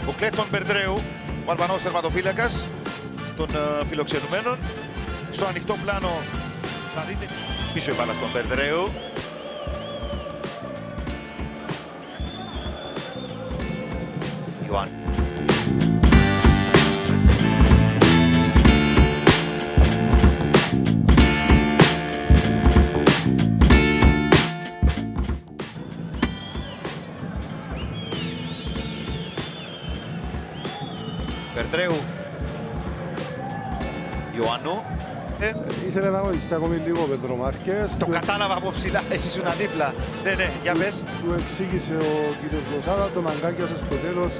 Ο Κλέτον Περντρέου, ο Αλβανός τερματοφύλακας των φιλοξενουμένων. Στο ανοιχτό πλάνο θα δείτε πίσω η μπάλα στον Περντρέου. Ιωάννη. Περντρέου. Ιωάννου. Ήθελε να ρωτήσετε ακόμη λίγο ο Πέντρο Μάρκες. Το κατάλαβα από ψηλά, εσύ ήσουν δίπλα. Ναι, για πες. Του εξήγησε ο κύριος Λοσάδα, τον αγκάκιασε στο τέλος.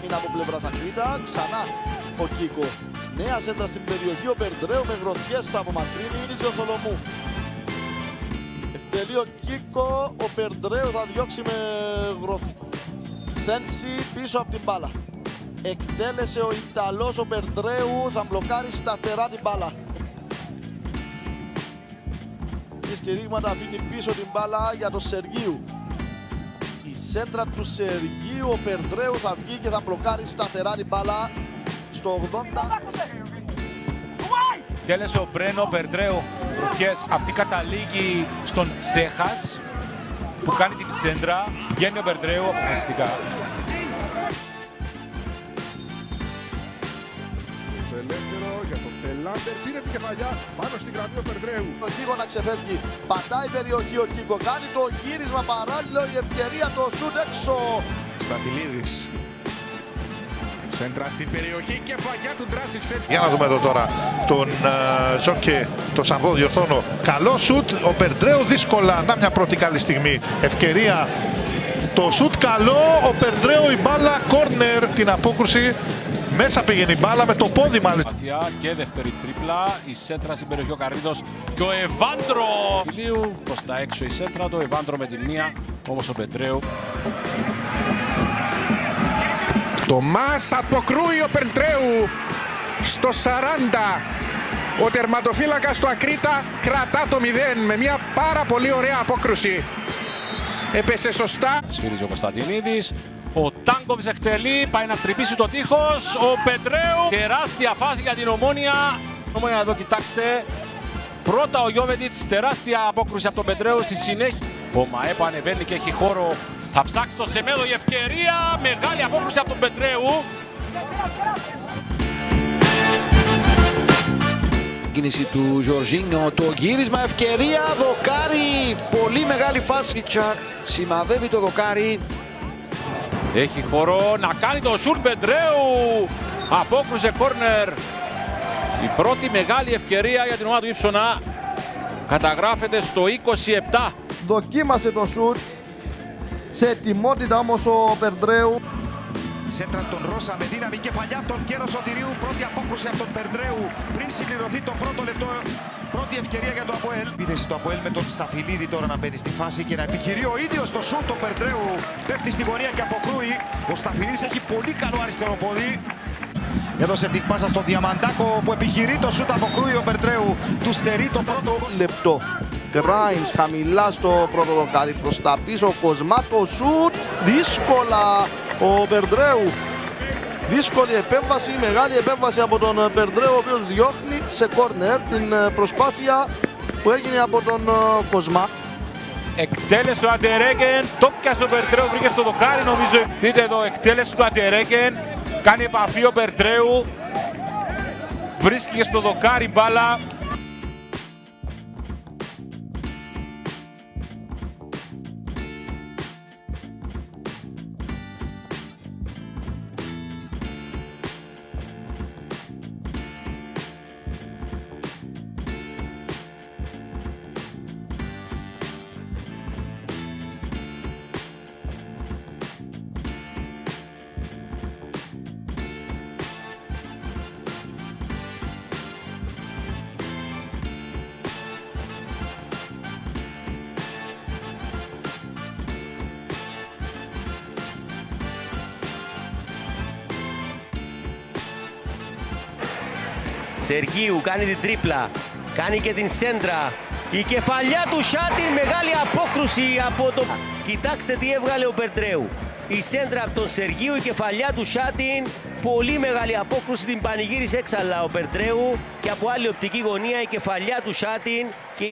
Είναι από πλευράς Ακρίτα, ξανά ο Κίκο. Νέα σέντρα στην περιοχή, ο Περντρέου με γροθιές θα απομακρύνει, είναι ο Σολομού. Εκτελεί ο Κίκο, ο Περντρέου θα διώξει με γροθιές. Σένση πίσω από την μπάλα. Εκτέλεσε ο Ιταλός, ο Περντρέου θα μπλοκάρει σταθερά την μπάλα. Η στηρίγματα αφήνει πίσω την μπάλα για τον Σεργίου. Η σέντρα του Σεργίου, ο Περντρέου θα βγει και θα μπλοκάρει σταθερά την μπάλα στο 80. Τέλεσε ο Μπρένο Περντρέου ρουφιές. Αυτή καταλήγει στον Σέχας που κάνει την σέντρα. Βγαίνει ο Περντρέου αποφασιστικά. Το ελεύθερο για τον Τελάντερ. Πήρε την κεφαλιά πάνω στην γραμμή ο Περντρέου. Ο Κίκο να ξεφεύγει. Πατάει περιοχή ο Κίκο. Κάνει το γύρισμα παράλληλο. Η ευκαιρία το σουτ έξω. Σταφυλίδης. Σέντρα στην περιοχή, κεφαλιά του Ντράσιτς. Για να δούμε εδώ τώρα τον Ζόκε, το Σαββό διορθώνω. Καλό σουτ, ο Περντρέου δύσκολα. Να μια πρώτη καλή στιγμή. Ευκαιρία. Το σουτ καλό, ο Περντρέου η μπάλα, κόρνερ, την απόκρουση. Μέσα πήγαινε η μπάλα με το πόδι μάλιστα. Και δεύτερη τρίπλα, η σέντρα στην περιοχή ο Καρίδος και ο Εβάντρο. Ηλίου προς τα έξω η σέντρα του, Εβάντρο με τη μία, όμως ο Περντρέου. Το μας αποκρούει ο Περντρέου στο 40. Ο τερματοφύλακας του Ακρίτα κρατά το 0 με μια πάρα πολύ ωραία απόκρουση. Έπεσε σωστά. Σφυρίζει ο Κωνσταντινίδης. Ο Τάνκοβιτς εκτελεί, πάει να τρυπήσει το τείχος. Ο Περντρέου. Τεράστια φάση για την Ομόνια. Ομόνια εδώ κοιτάξτε. Πρώτα ο Γιώβετιτς, τεράστια απόκρουση από τον Περντρέου. Στη συνέχεια ο Μαέπα ανεβαίνει και έχει χώρο. Θα ψάξει το Σεμέδο η ευκαιρία. Μεγάλη απόκρουση από τον Περντρέου. Κίνηση του Ζορζίνιο, το γύρισμα, ευκαιρία, δοκάρι, πολύ μεγάλη φάση. Σημαδεύει το δοκάρι. Έχει χώρο να κάνει το σουτ Περντρέου. Απόκρουσε κόρνερ. Η πρώτη μεγάλη ευκαιρία για την ομάδα του Ύψονα καταγράφεται στο 27. Δοκίμασε το σουτ. Σε ετοιμότητα όμως ο Περντρέου. Σέντρα τον Ρώσα με δύναμη, κεφαλιά από τον Κέρο Σωτηρίου. Πρώτη απόκρουση από τον Περντρέου πριν συμπληρωθεί το πρώτο λεπτό. Πρώτη ευκαιρία για το ΑΠΟΕΛ. Επίθεση του ΑΠΟΕΛ με τον Σταφυλίδη τώρα να μπαίνει στη φάση και να επιχειρεί ο ίδιος το σουτ. Ο Περντρέου πέφτει στη γωνία και αποκρούει. Ο Σταφυλίδης έχει πολύ καλό αριστερό πόδι. Έδωσε την πάσα στον Διαμαντάκο που επιχειρεί το σουτ, αποκρούει ο Περντρέου. Του στερεί το πρώτο λεπτό. Γκράινς χαμηλά στο πρώτο δοκάρι, προς τα πίσω ο Κοσμά, το σουτ δύσκολα ο Περντρέου. Δύσκολη επέμβαση, μεγάλη επέμβαση από τον Περντρέου, ο οποίος διώχνει σε κόρνερ την προσπάθεια που έγινε από τον Κοσμά. Εκτέλεσε ο Αντερέγκεν, το πιάσε ο Περντρέου, βρήκε στο δοκάρι νομίζω. Δείτε εδώ, εκτέλεσε του Αντερέγκεν, κάνει επαφή ο Περντρέου, βρίσκει στο δοκάρι μπάλα. Σεργίου κάνει την τρίπλα. Κάνει και την σέντρα. Η κεφαλιά του Σάτιν, μεγάλη απόκρουση από το... Κοιτάξτε τι έβγαλε ο Περντρέου. Η σέντρα από τον Σεργίου, η κεφαλιά του Σάτιν. Πολύ μεγάλη απόκρουση, την πανηγύρισε έξαλλα ο Περντρέου. Και από άλλη οπτική γωνία η κεφαλιά του Σάτιν.